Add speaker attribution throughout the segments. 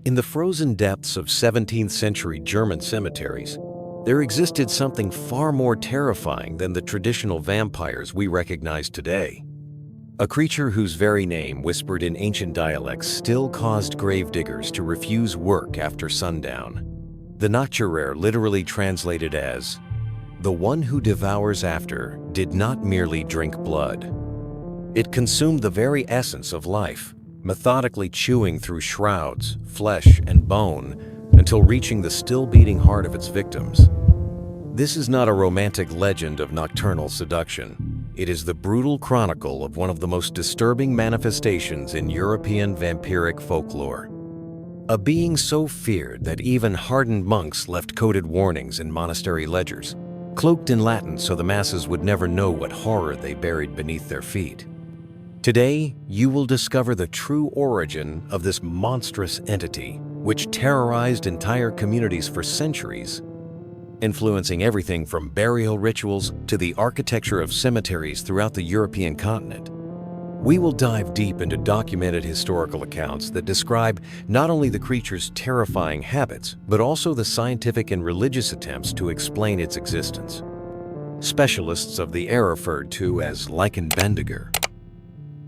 Speaker 1: In the frozen depths of 17th century German cemeteries, there existed something far more terrifying than the traditional vampires we recognize today. A creature whose very name, whispered in ancient dialects, still caused gravediggers to refuse work after sundown. The Nachzehrer, literally translated as, "The one who devours after, did not merely drink blood." It consumed the very essence of life, methodically chewing through shrouds, flesh, and bone until reaching the still-beating heart of its victims. This is not a romantic legend of nocturnal seduction. It is the brutal chronicle of one of the most disturbing manifestations in European vampiric folklore. A being so feared that even hardened monks left coded warnings in monastery ledgers, cloaked in Latin so the masses would never know what horror they buried beneath their feet. Today, you will discover the true origin of this monstrous entity, which terrorized entire communities for centuries, influencing everything from burial rituals to the architecture of cemeteries throughout the European continent. We will dive deep into documented historical accounts that describe not only the creature's terrifying habits, but also the scientific and religious attempts to explain its existence. Specialists of the era referred to as Leichenbändiger,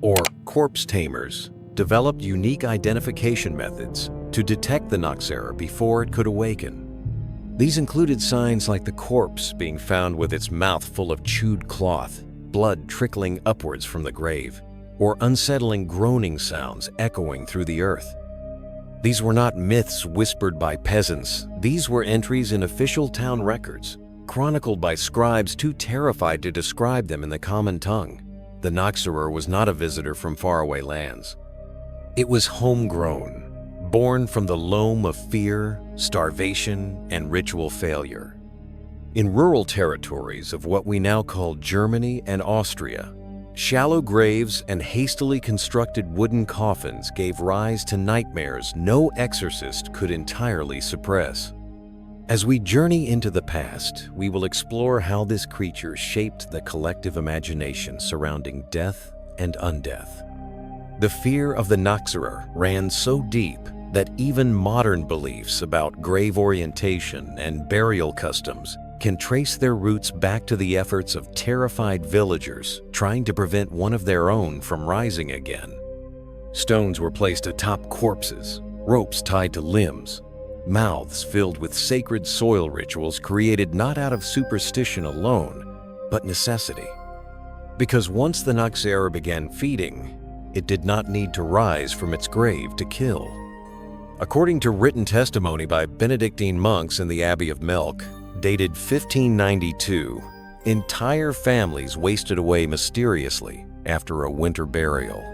Speaker 1: or corpse tamers, developed unique identification methods to detect the Noxer before it could awaken. These included signs like the corpse being found with its mouth full of chewed cloth, blood trickling upwards from the grave, or unsettling groaning sounds echoing through the earth. These were not myths whispered by peasants. These were entries in official town records, chronicled by scribes too terrified to describe them in the common tongue. The Nachzehrer was not a visitor from faraway lands. It was homegrown, born from the loam of fear, starvation, and ritual failure. In rural territories of what we now call Germany and Austria, shallow graves and hastily constructed wooden coffins gave rise to nightmares no exorcist could entirely suppress. As we journey into the past, we will explore how this creature shaped the collective imagination surrounding death and undeath. The fear of the Nachzehrer ran so deep that even modern beliefs about grave orientation and burial customs can trace their roots back to the efforts of terrified villagers trying to prevent one of their own from rising again. Stones were placed atop corpses, ropes tied to limbs, mouths filled with sacred soil rituals created not out of superstition alone, but necessity. Because once the Nachzehrer began feeding, it did not need to rise from its grave to kill. According to written testimony by Benedictine monks in the Abbey of Melk, dated 1592, entire families wasted away mysteriously after a winter burial.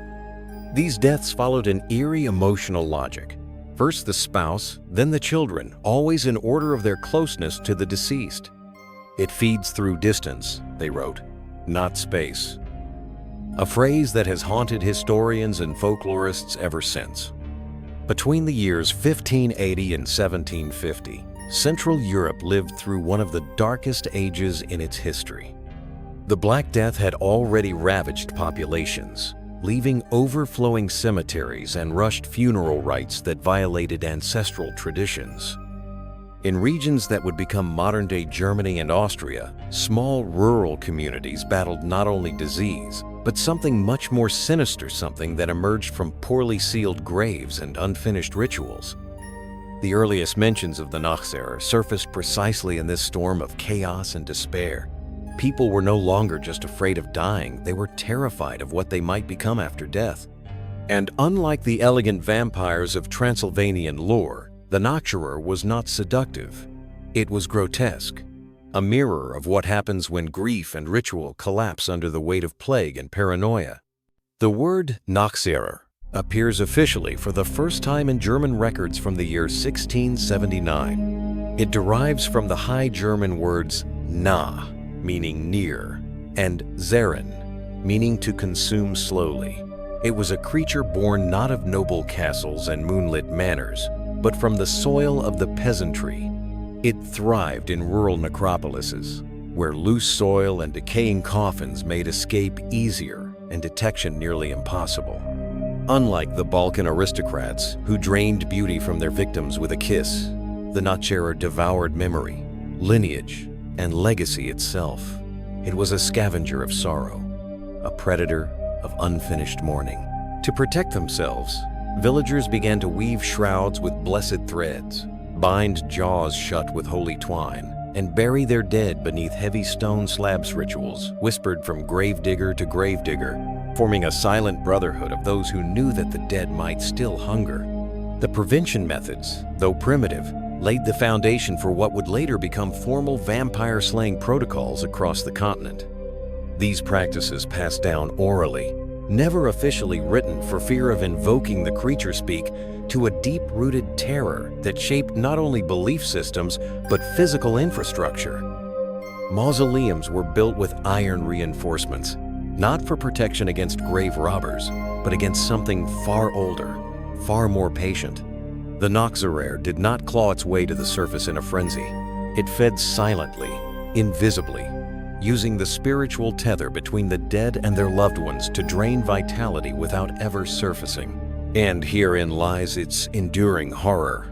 Speaker 1: These deaths followed an eerie emotional logic. First the spouse, then the children, always in order of their closeness to the deceased. "It feeds through distance," they wrote, "not space." A phrase that has haunted historians and folklorists ever since. Between the years 1580 and 1750, Central Europe lived through one of the darkest ages in its history. The Black Death had already ravaged populations, leaving overflowing cemeteries and rushed funeral rites that violated ancestral traditions. In regions that would become modern-day Germany and Austria, small rural communities battled not only disease, but something much more sinister, something that emerged from poorly sealed graves and unfinished rituals. The earliest mentions of the Nachzehrer surfaced precisely in this storm of chaos and despair. People were no longer just afraid of dying, they were terrified of what they might become after death. And unlike the elegant vampires of Transylvanian lore, the Nachzehrer was not seductive. It was grotesque, a mirror of what happens when grief and ritual collapse under the weight of plague and paranoia. The word Nachzehrer appears officially for the first time in German records from the year 1679. It derives from the High German words nah, meaning near, and zeren, meaning to consume slowly. It was a creature born not of noble castles and moonlit manors, but from the soil of the peasantry. It thrived in rural necropolises, where loose soil and decaying coffins made escape easier and detection nearly impossible. Unlike the Balkan aristocrats who drained beauty from their victims with a kiss, the Nachzehrer devoured memory, lineage, and legacy itself. It was a scavenger of sorrow, a predator of unfinished mourning. To protect themselves, villagers began to weave shrouds with blessed threads, bind jaws shut with holy twine, and bury their dead beneath heavy stone slabs. Rituals whispered from gravedigger to gravedigger, forming a silent brotherhood of those who knew that the dead might still hunger. The prevention methods, though primitive, laid the foundation for what would later become formal vampire-slaying protocols across the continent. These practices passed down orally, never officially written for fear of invoking the creature speak, to a deep-rooted terror that shaped not only belief systems but physical infrastructure. Mausoleums were built with iron reinforcements, not for protection against grave robbers, but against something far older, far more patient. The Nachzehrer did not claw its way to the surface in a frenzy. It fed silently, invisibly, using the spiritual tether between the dead and their loved ones to drain vitality without ever surfacing. And herein lies its enduring horror.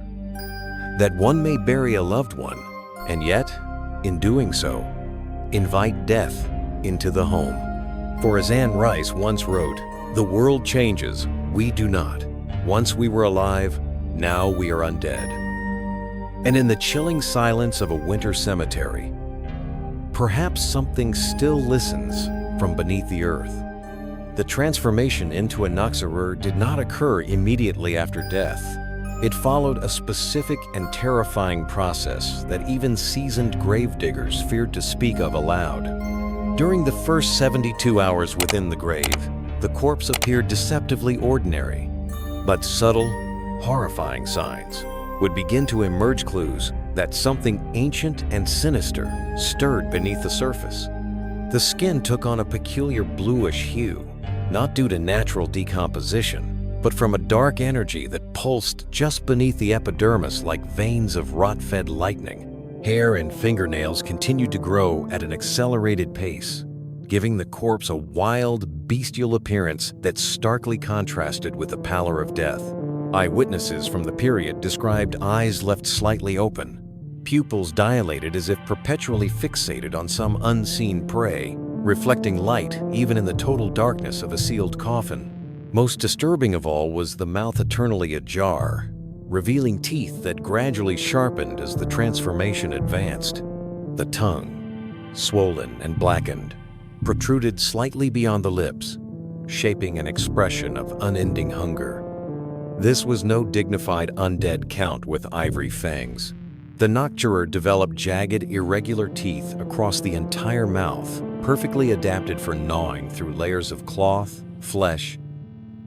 Speaker 1: That one may bury a loved one, and yet, in doing so, invite death into the home. For as Anne Rice once wrote, "The world changes, we do not. Once we were alive, now we are undead." And in the chilling silence of a winter cemetery, perhaps something still listens from beneath the earth. The transformation into a Noxer did not occur immediately after death. It followed a specific and terrifying process that even seasoned gravediggers feared to speak of aloud. During the first 72 hours within the grave, the corpse appeared deceptively ordinary, but subtle, horrifying signs would begin to emerge, clues that something ancient and sinister stirred beneath the surface. The skin took on a peculiar bluish hue, not due to natural decomposition, but from a dark energy that pulsed just beneath the epidermis like veins of rot-fed lightning. Hair and fingernails continued to grow at an accelerated pace, giving the corpse a wild, bestial appearance that starkly contrasted with the pallor of death. Eyewitnesses from the period described eyes left slightly open, pupils dilated as if perpetually fixated on some unseen prey, reflecting light even in the total darkness of a sealed coffin. Most disturbing of all was the mouth eternally ajar, revealing teeth that gradually sharpened as the transformation advanced. The tongue, swollen and blackened, protruded slightly beyond the lips, shaping an expression of unending hunger. This was no dignified undead count with ivory fangs. The Nachzehrer developed jagged, irregular teeth across the entire mouth, perfectly adapted for gnawing through layers of cloth, flesh,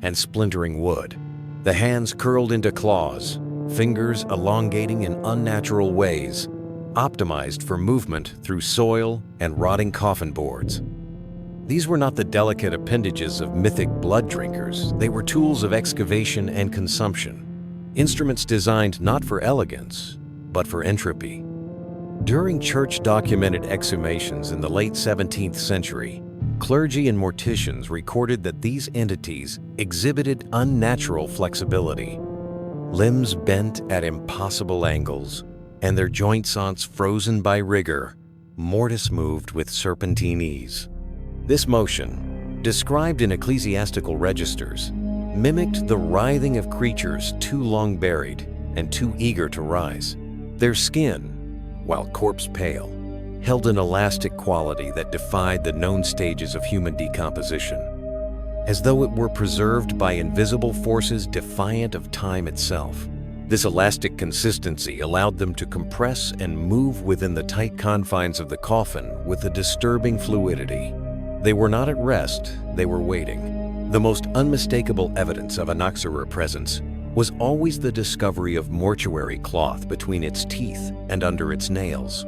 Speaker 1: and splintering wood. The hands curled into claws, fingers elongating in unnatural ways, optimized for movement through soil and rotting coffin boards. These were not the delicate appendages of mythic blood drinkers. They were tools of excavation and consumption, instruments designed not for elegance, but for entropy. During church-documented exhumations in the late 17th century, clergy and morticians recorded that these entities exhibited unnatural flexibility, limbs bent at impossible angles, and their joints frozen by rigor, mortis moved with serpentine ease. This motion, described in ecclesiastical registers, mimicked the writhing of creatures too long buried and too eager to rise. Their skin, while corpse pale, held an elastic quality that defied the known stages of human decomposition, as though it were preserved by invisible forces defiant of time itself. This elastic consistency allowed them to compress and move within the tight confines of the coffin with a disturbing fluidity. They were not at rest, they were waiting. The most unmistakable evidence of a Nachzehrer presence was always the discovery of mortuary cloth between its teeth and under its nails.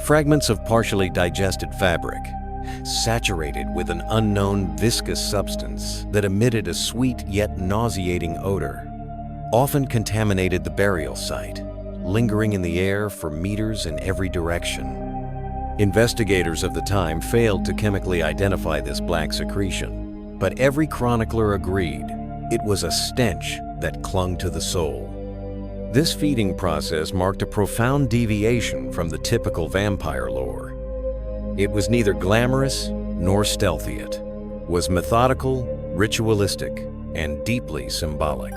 Speaker 1: Fragments of partially digested fabric, saturated with an unknown viscous substance that emitted a sweet yet nauseating odor, often contaminated the burial site, lingering in the air for meters in every direction. Investigators of the time failed to chemically identify this black secretion, but every chronicler agreed It was a stench that clung to the soul. This feeding process marked a profound deviation from the typical vampire lore. It was neither glamorous nor stealthy. It was methodical, ritualistic, and deeply symbolic.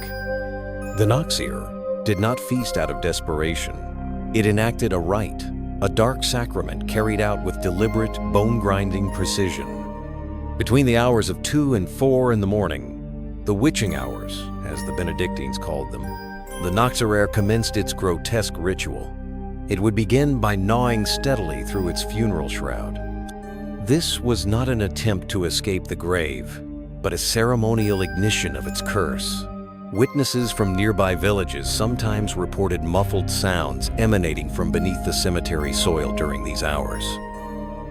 Speaker 1: The Noxer did not feast out of desperation. It enacted a rite, a dark sacrament carried out with deliberate, bone-grinding precision. Between the hours of 2 and 4 in the morning, the witching hours, as the Benedictines called them, the Nachzehrer commenced its grotesque ritual. It would begin by gnawing steadily through its funeral shroud. This was not an attempt to escape the grave, but a ceremonial ignition of its curse. Witnesses from nearby villages sometimes reported muffled sounds emanating from beneath the cemetery soil during these hours.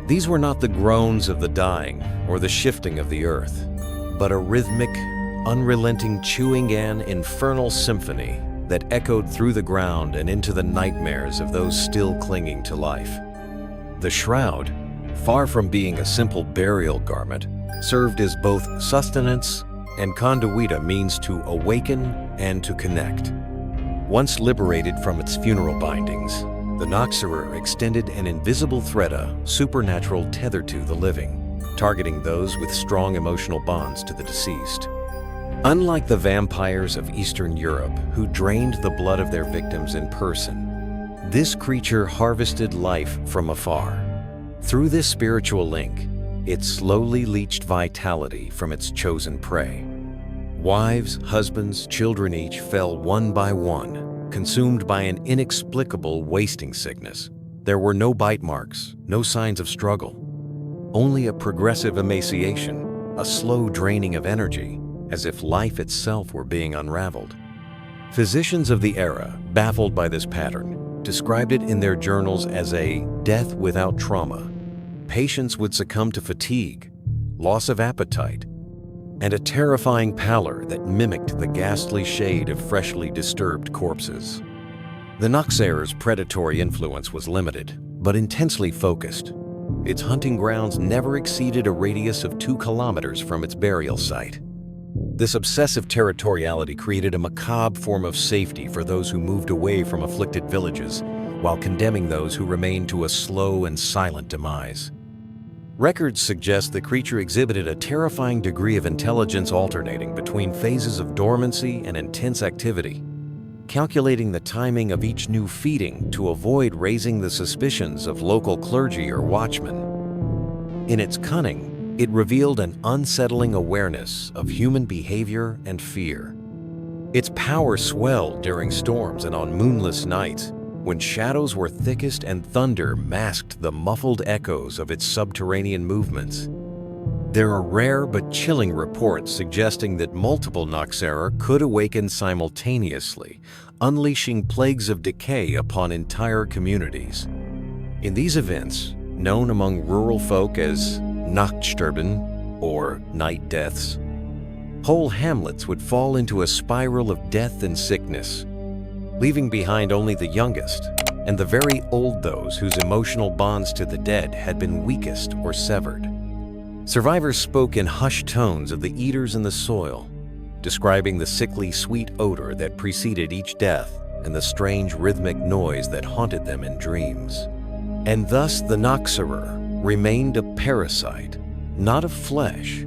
Speaker 1: These were not the groans of the dying or the shifting of the earth, but a rhythmic, unrelenting chewing and infernal symphony that echoed through the ground and into the nightmares of those still clinging to life. The shroud, far from being a simple burial garment, served as both sustenance and conduita, means to awaken and to connect. Once liberated from its funeral bindings, the Nachzehrer extended an invisible thread, a supernatural tether to the living, targeting those with strong emotional bonds to the deceased. Unlike the vampires of Eastern Europe, who drained the blood of their victims in person, this creature harvested life from afar. Through this spiritual link, it slowly leached vitality from its chosen prey. Wives, husbands, children each fell one by one, consumed by an inexplicable wasting sickness. There were no bite marks, no signs of struggle, only a progressive emaciation, a slow draining of energy, as if life itself were being unraveled. Physicians of the era, baffled by this pattern, described it in their journals as a death without trauma. Patients would succumb to fatigue, loss of appetite, and a terrifying pallor that mimicked the ghastly shade of freshly disturbed corpses. The Nachzehner's predatory influence was limited, but intensely focused. Its hunting grounds never exceeded a radius of 2 kilometers from its burial site. This obsessive territoriality created a macabre form of safety for those who moved away from afflicted villages, while condemning those who remained to a slow and silent demise. Records suggest the creature exhibited a terrifying degree of intelligence, alternating between phases of dormancy and intense activity, calculating the timing of each new feeding to avoid raising the suspicions of local clergy or watchmen. In its cunning, it revealed an unsettling awareness of human behavior and fear. Its power swelled during storms and on moonless nights, when shadows were thickest and thunder masked the muffled echoes of its subterranean movements. There are rare but chilling reports suggesting that multiple Nachzehrer could awaken simultaneously, unleashing plagues of decay upon entire communities. In these events, known among rural folk as Nachtsterben, or night deaths, whole hamlets would fall into a spiral of death and sickness, leaving behind only the youngest and the very old, those whose emotional bonds to the dead had been weakest or severed. Survivors spoke in hushed tones of the eaters in the soil, describing the sickly sweet odor that preceded each death and the strange rhythmic noise that haunted them in dreams. And thus the Nachzehrer remained a parasite, not of flesh,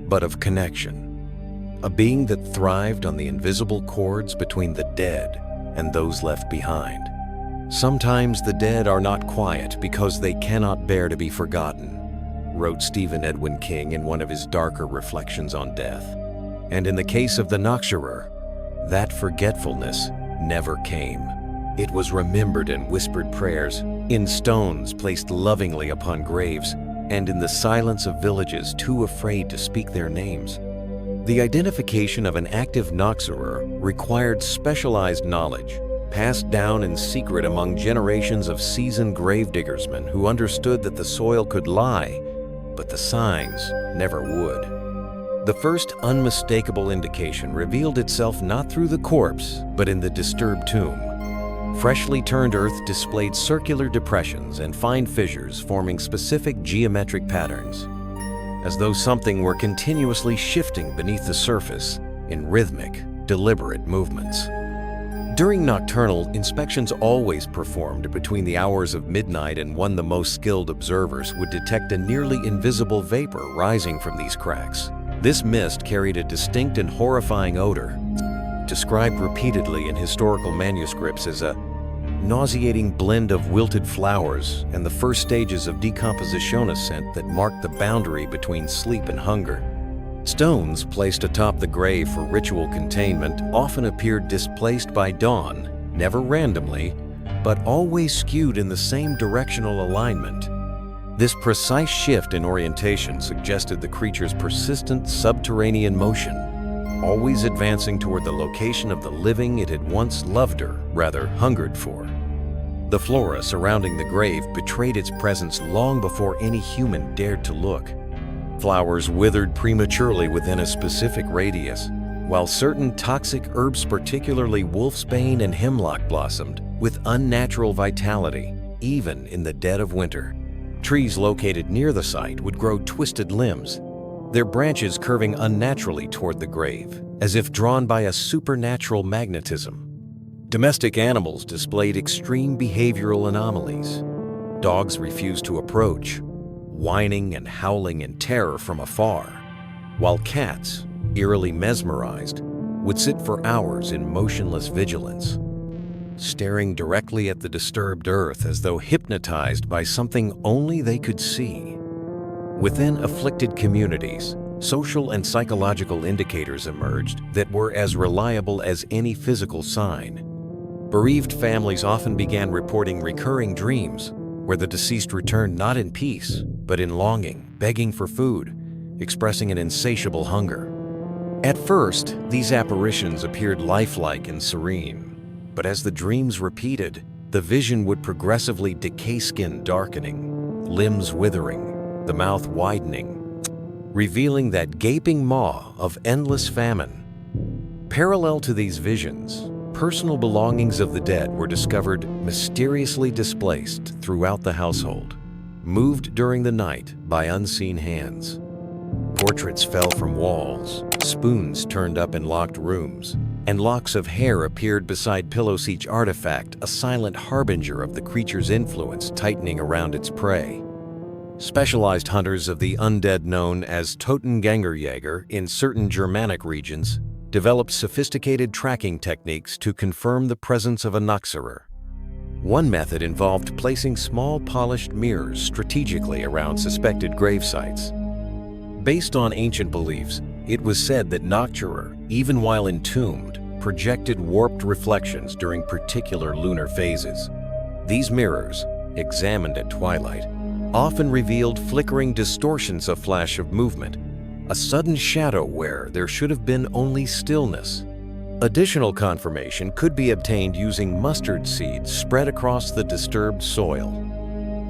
Speaker 1: but of connection, a being that thrived on the invisible cords between the dead and those left behind. Sometimes the dead are not quiet because they cannot bear to be forgotten, wrote Stephen Edwin King in one of his darker reflections on death. And in the case of the Nachzehrer, that forgetfulness never came. It was remembered in whispered prayers, in stones placed lovingly upon graves, and in the silence of villages too afraid to speak their names. The identification of an active Nachzehrer required specialized knowledge, passed down in secret among generations of seasoned gravediggersmen who understood that the soil could lie, but the signs never would. The first unmistakable indication revealed itself not through the corpse, but in the disturbed tomb. Freshly turned earth displayed circular depressions and fine fissures forming specific geometric patterns. As though something were continuously shifting beneath the surface, in rhythmic, deliberate movements. During nocturnal, inspections always performed between the hours of midnight and 1, the most skilled observers would detect a nearly invisible vapor rising from these cracks. This mist carried a distinct and horrifying odor, described repeatedly in historical manuscripts as a nauseating blend of wilted flowers and the first stages of decomposition ascent that marked the boundary between sleep and hunger. Stones placed atop the grave for ritual containment often appeared displaced by dawn, never randomly, but always skewed in the same directional alignment. This precise shift in orientation suggested the creature's persistent subterranean motion, always advancing toward the location of the living it had once loved or, rather, hungered for. The flora surrounding the grave betrayed its presence long before any human dared to look. Flowers withered prematurely within a specific radius, while certain toxic herbs, particularly wolfsbane and hemlock, blossomed with unnatural vitality, even in the dead of winter. Trees located near the site would grow twisted limbs, their branches curving unnaturally toward the grave, as if drawn by a supernatural magnetism. Domestic animals displayed extreme behavioral anomalies. Dogs refused to approach, whining and howling in terror from afar, while cats, eerily mesmerized, would sit for hours in motionless vigilance, staring directly at the disturbed earth as though hypnotized by something only they could see. Within afflicted communities, social and psychological indicators emerged that were as reliable as any physical sign. Bereaved families often began reporting recurring dreams where the deceased returned not in peace, but in longing, begging for food, expressing an insatiable hunger. At first, these apparitions appeared lifelike and serene, but as the dreams repeated, the vision would progressively decay, skin darkening, limbs withering, the mouth widening, revealing that gaping maw of endless famine. Parallel to these visions, personal belongings of the dead were discovered mysteriously displaced throughout the household, moved during the night by unseen hands. Portraits fell from walls, spoons turned up in locked rooms, and locks of hair appeared beside pillows, each artifact a silent harbinger of the creature's influence tightening around its prey. Specialized hunters of the undead known as Totengängerjäger in certain Germanic regions developed sophisticated tracking techniques to confirm the presence of a Nachzehrer. One method involved placing small polished mirrors strategically around suspected grave sites. Based on ancient beliefs, it was said that Nachzehrer, even while entombed, projected warped reflections during particular lunar phases. These mirrors, examined at twilight, often revealed flickering distortions, a flash of movement, a sudden shadow where there should have been only stillness. Additional confirmation could be obtained using mustard seeds spread across the disturbed soil.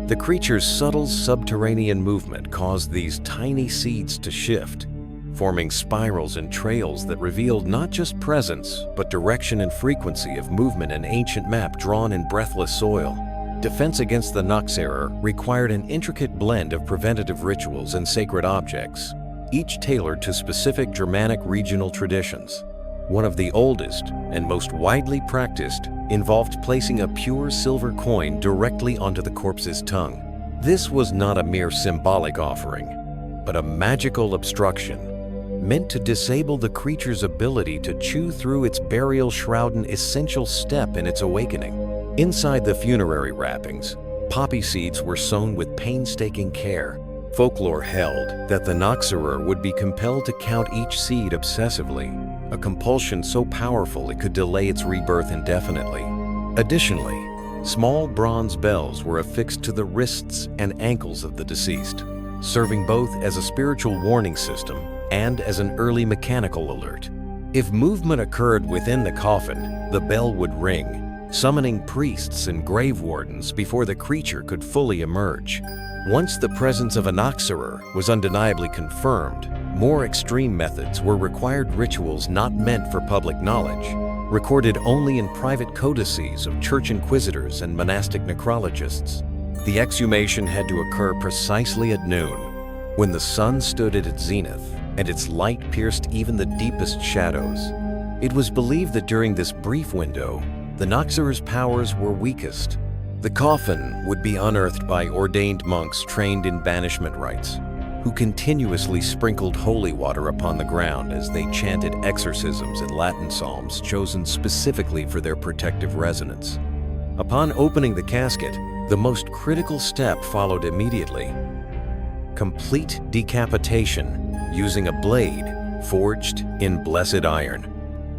Speaker 1: The creature's subtle subterranean movement caused these tiny seeds to shift, forming spirals and trails that revealed not just presence, but direction and frequency of movement, an ancient map drawn in breathless soil. Defense against the Nachzehrer required an intricate blend of preventative rituals and sacred objects, each tailored to specific Germanic regional traditions. One of the oldest and most widely practiced involved placing a pure silver coin directly onto the corpse's tongue. This was not a mere symbolic offering, but a magical obstruction meant to disable the creature's ability to chew through its burial shroud, an essential step in its awakening. Inside the funerary wrappings, poppy seeds were sown with painstaking care. Folklore held that the Noxerer would be compelled to count each seed obsessively, a compulsion so powerful it could delay its rebirth indefinitely. Additionally, small bronze bells were affixed to the wrists and ankles of the deceased, serving both as a spiritual warning system and as an early mechanical alert. If movement occurred within the coffin, the bell would ring, summoning priests and grave wardens before the creature could fully emerge. Once the presence of a Nachzehrer was undeniably confirmed, more extreme methods were required, rituals not meant for public knowledge, recorded only in private codices of church inquisitors and monastic necrologists. The exhumation had to occur precisely at noon, when the sun stood at its zenith and its light pierced even the deepest shadows. It was believed that during this brief window, the Noxer's powers were weakest. The coffin would be unearthed by ordained monks trained in banishment rites, who continuously sprinkled holy water upon the ground as they chanted exorcisms and Latin psalms chosen specifically for their protective resonance. Upon opening the casket, the most critical step followed immediately: complete decapitation using a blade forged in blessed iron.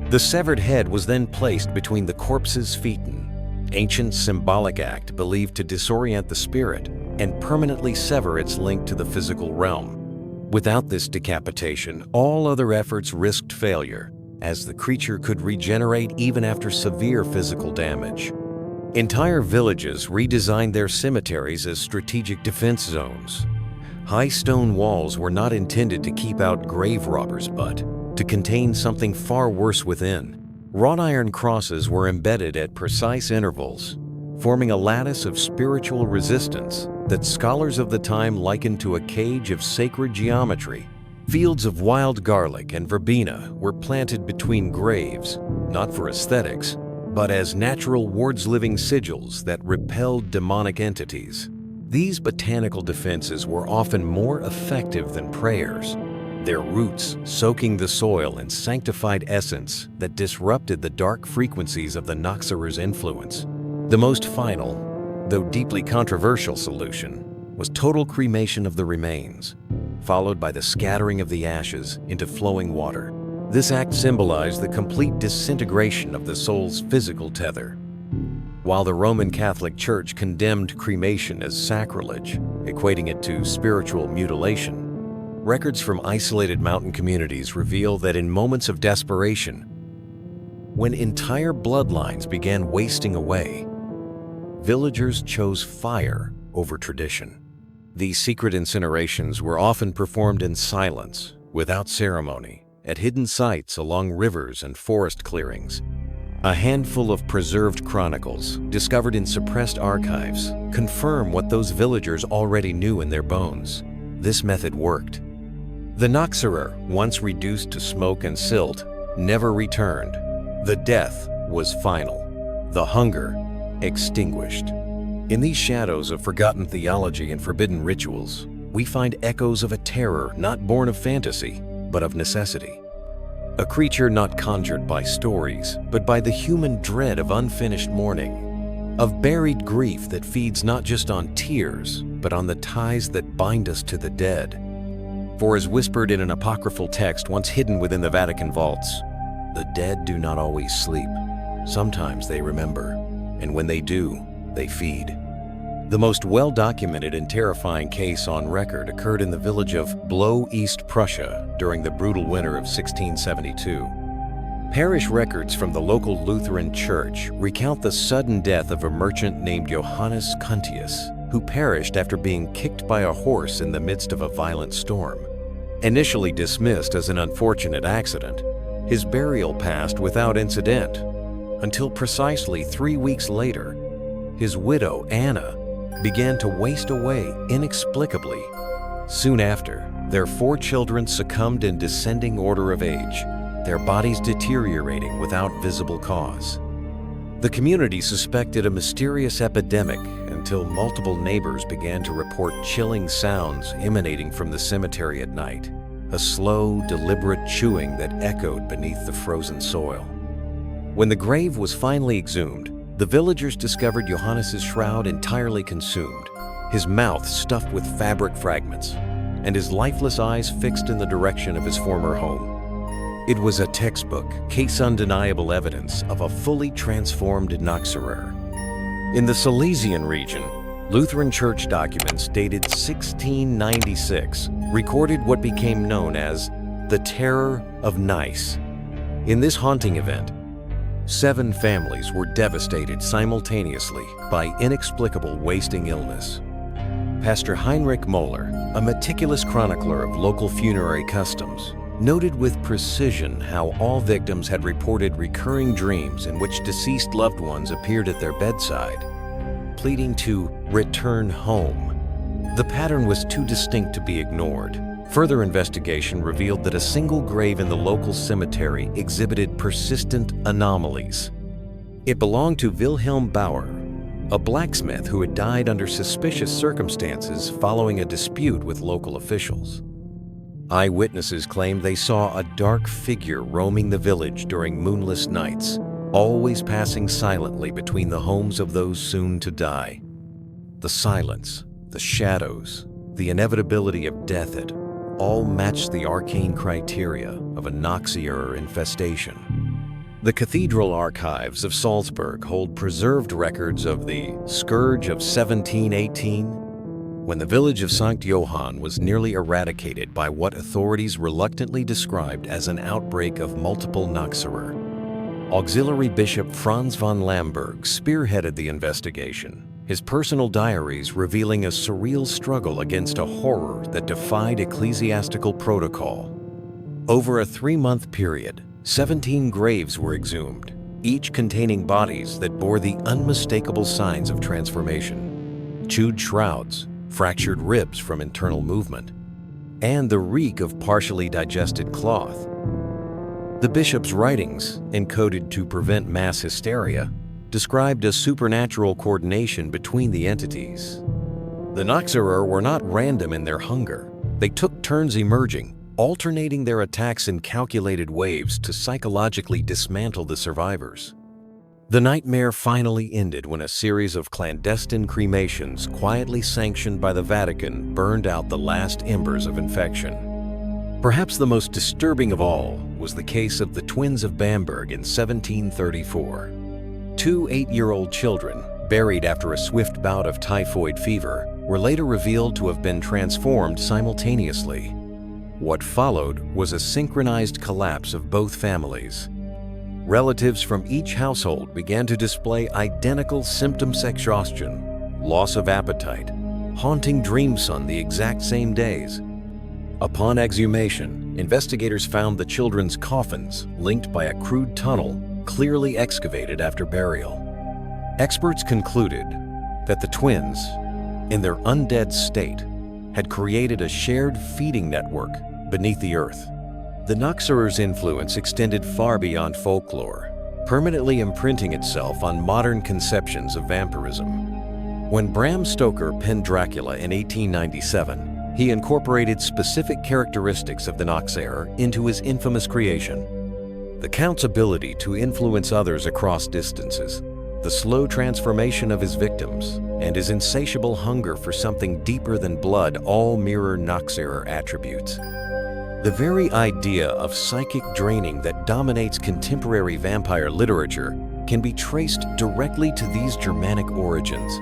Speaker 1: The severed head was then placed between the corpse's feet, an ancient symbolic act believed to disorient the spirit and permanently sever its link to the physical realm. Without this decapitation, all other efforts risked failure, as the creature could regenerate even after severe physical damage. Entire villages redesigned their cemeteries as strategic defense zones. High stone walls were not intended to keep out grave robbers, but to contain something far worse within. Wrought iron crosses were embedded at precise intervals, forming a lattice of spiritual resistance that scholars of the time likened to a cage of sacred geometry. Fields of wild garlic and verbena were planted between graves, not for aesthetics, but as natural wards-living sigils that repelled demonic entities. These botanical defenses were often more effective than prayers, their roots soaking the soil in sanctified essence that disrupted the dark frequencies of the Nachzehner's influence. The most final, though deeply controversial solution, was total cremation of the remains, followed by the scattering of the ashes into flowing water. This act symbolized the complete disintegration of the soul's physical tether. While the Roman Catholic Church condemned cremation as sacrilege, equating it to spiritual mutilation, records from isolated mountain communities reveal that in moments of desperation, when entire bloodlines began wasting away, villagers chose fire over tradition. These secret incinerations were often performed in silence, without ceremony, at hidden sites along rivers and forest clearings. A handful of preserved chronicles, discovered in suppressed archives, confirm what those villagers already knew in their bones. This method worked. The Nachzehrer, once reduced to smoke and silt, never returned. The death was final. The hunger extinguished. In these shadows of forgotten theology and forbidden rituals, we find echoes of a terror not born of fantasy, but of necessity. A creature not conjured by stories, but by the human dread of unfinished mourning, of buried grief that feeds not just on tears, but on the ties that bind us to the dead. For as whispered in an apocryphal text once hidden within the Vatican vaults, the dead do not always sleep. Sometimes they remember, and when they do, they feed. The most well-documented and terrifying case on record occurred in the village of Blow, East Prussia, during the brutal winter of 1672. Parish records from the local Lutheran church recount the sudden death of a merchant named Johannes Cuntius, who perished after being kicked by a horse in the midst of a violent storm. Initially dismissed as an unfortunate accident, his burial passed without incident, until precisely 3 weeks later, his widow, Anna, began to waste away inexplicably. Soon after, their 4 children succumbed in descending order of age, their bodies deteriorating without visible cause. The community suspected a mysterious epidemic until multiple neighbors began to report chilling sounds emanating from the cemetery at night, a slow, deliberate chewing that echoed beneath the frozen soil. When the grave was finally exhumed, the villagers discovered Johannes's shroud entirely consumed, his mouth stuffed with fabric fragments, and his lifeless eyes fixed in the direction of his former home. It was a textbook, case-undeniable evidence of a fully transformed Nachzehrer. In the Silesian region, Lutheran church documents dated 1696 recorded what became known as the Terror of Nice. In this haunting event, 7 families were devastated simultaneously by inexplicable wasting illness. Pastor Heinrich Moeller, a meticulous chronicler of local funerary customs, noted with precision how all victims had reported recurring dreams in which deceased loved ones appeared at their bedside, pleading to return home. The pattern was too distinct to be ignored, Further investigation revealed that a single grave in the local cemetery exhibited persistent anomalies. It belonged to Wilhelm Bauer, a blacksmith who had died under suspicious circumstances following a dispute with local officials. Eyewitnesses claimed they saw a dark figure roaming the village during moonless nights, always passing silently between the homes of those soon to die. The silence, the shadows, the inevitability of death had all matched the arcane criteria of a Nachzehrer infestation. The cathedral archives of Salzburg hold preserved records of the Scourge of 1718, when the village of St. Johann was nearly eradicated by what authorities reluctantly described as an outbreak of multiple Nachzehrer. Auxiliary Bishop Franz von Lamberg spearheaded the investigation, his personal diaries revealing a surreal struggle against a horror that defied ecclesiastical protocol. Over a 3-month period, 17 graves were exhumed, each containing bodies that bore the unmistakable signs of transformation: chewed shrouds, fractured ribs from internal movement, and the reek of partially digested cloth. The bishop's writings, encoded to prevent mass hysteria, described a supernatural coordination between the entities. The Nachzehrer were not random in their hunger. They took turns emerging, alternating their attacks in calculated waves to psychologically dismantle the survivors. The nightmare finally ended when a series of clandestine cremations quietly sanctioned by the Vatican burned out the last embers of infection. Perhaps the most disturbing of all was the case of the twins of Bamberg in 1734. 2 8-year-old children, buried after a swift bout of typhoid fever, were later revealed to have been transformed simultaneously. What followed was a synchronized collapse of both families. Relatives from each household began to display identical symptoms: exhaustion, loss of appetite, haunting dreams on the exact same days. Upon exhumation, investigators found the children's coffins linked by a crude tunnel clearly excavated after burial. Experts concluded that the twins, in their undead state, had created a shared feeding network beneath the earth. The Noxerer's influence extended far beyond folklore, permanently imprinting itself on modern conceptions of vampirism. When Bram Stoker penned Dracula in 1897, he incorporated specific characteristics of the Nachzehrer into his infamous creation. The Count's ability to influence others across distances, the slow transformation of his victims, and his insatiable hunger for something deeper than blood all mirror Nachzehrer attributes. The very idea of psychic draining that dominates contemporary vampire literature can be traced directly to these Germanic origins.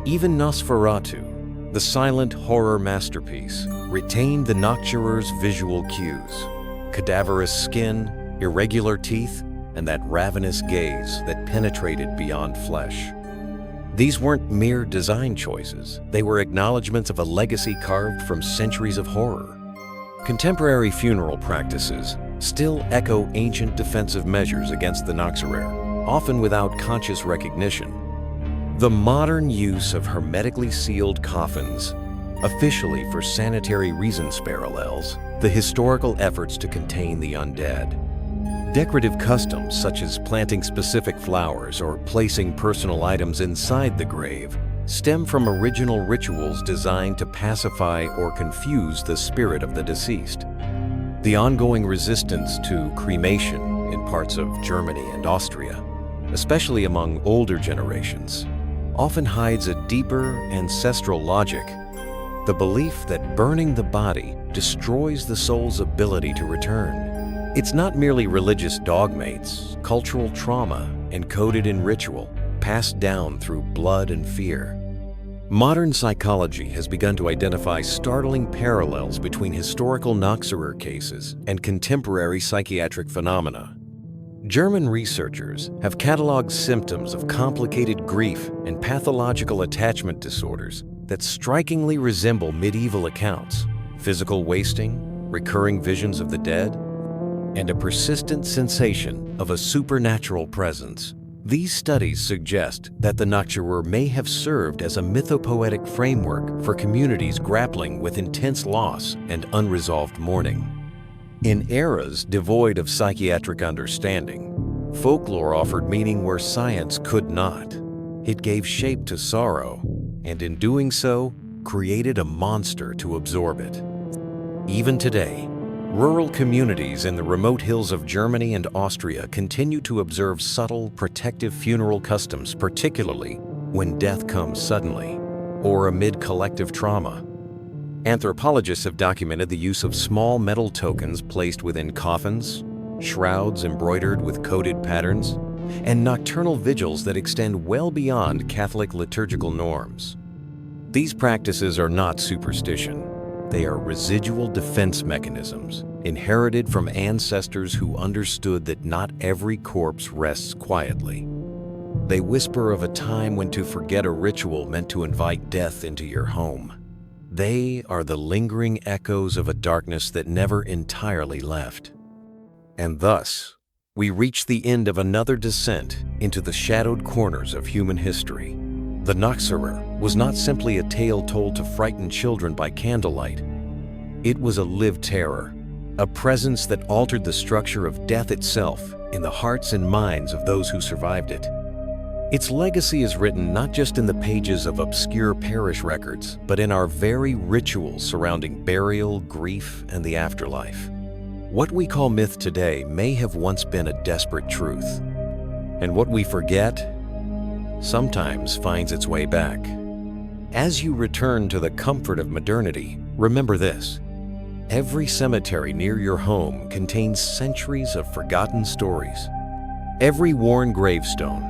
Speaker 1: Even Nosferatu, the silent horror masterpiece, retained the Nachzehler's visual cues: cadaverous skin, irregular teeth, and that ravenous gaze that penetrated beyond flesh. These weren't mere design choices. They were acknowledgments of a legacy carved from centuries of horror. Contemporary funeral practices still echo ancient defensive measures against the Nachzehrer, often without conscious recognition. The modern use of hermetically sealed coffins, officially for sanitary reasons, parallels the historical efforts to contain the undead. Decorative customs such as planting specific flowers or placing personal items inside the grave stem from original rituals designed to pacify or confuse the spirit of the deceased. The ongoing resistance to cremation in parts of Germany and Austria, especially among older generations, often hides a deeper ancestral logic: the belief that burning the body destroys the soul's ability to return. It's not merely religious dogma, it's cultural trauma encoded in ritual, passed down through blood and fear. Modern psychology has begun to identify startling parallels between historical Nachzehrer cases and contemporary psychiatric phenomena. German researchers have cataloged symptoms of complicated grief and pathological attachment disorders that strikingly resemble medieval accounts: physical wasting, recurring visions of the dead, and a persistent sensation of a supernatural presence. These studies suggest that the Nachzehrer may have served as a mythopoetic framework for communities grappling with intense loss and unresolved mourning. In eras devoid of psychiatric understanding, folklore offered meaning where science could not. It gave shape to sorrow, and in doing so, created a monster to absorb it. Even today, rural communities in the remote hills of Germany and Austria continue to observe subtle, protective funeral customs, particularly when death comes suddenly or amid collective trauma. Anthropologists have documented the use of small metal tokens placed within coffins, shrouds embroidered with coded patterns, and nocturnal vigils that extend well beyond Catholic liturgical norms. These practices are not superstition. They are residual defense mechanisms inherited from ancestors who understood that not every corpse rests quietly. They whisper of a time when to forget a ritual meant to invite death into your home. They are the lingering echoes of a darkness that never entirely left. And thus, we reach the end of another descent into the shadowed corners of human history. The Nachzehrer was not simply a tale told to frighten children by candlelight. It was a lived terror, a presence that altered the structure of death itself in the hearts and minds of those who survived it. Its legacy is written not just in the pages of obscure parish records, but in our very rituals surrounding burial, grief, and the afterlife. What we call myth today may have once been a desperate truth, and what we forget sometimes finds its way back. As you return to the comfort of modernity, remember this: every cemetery near your home contains centuries of forgotten stories. Every worn gravestone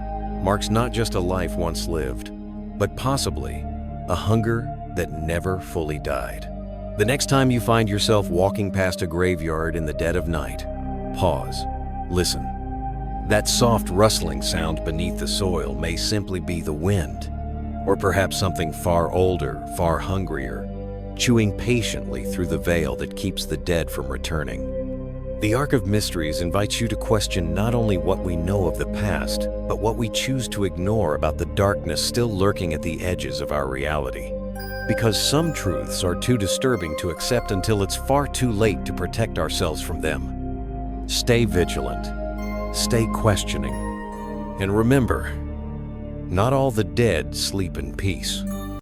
Speaker 1: marks not just a life once lived, but possibly a hunger that never fully died. The next time you find yourself walking past a graveyard in the dead of night, pause, listen. That soft rustling sound beneath the soil may simply be the wind, or perhaps something far older, far hungrier, chewing patiently through the veil that keeps the dead from returning. The Ark of Mysteries invites you to question not only what we know of the past, but what we choose to ignore about the darkness still lurking at the edges of our reality. Because some truths are too disturbing to accept until it's far too late to protect ourselves from them. Stay vigilant, stay questioning, and remember, not all the dead sleep in peace.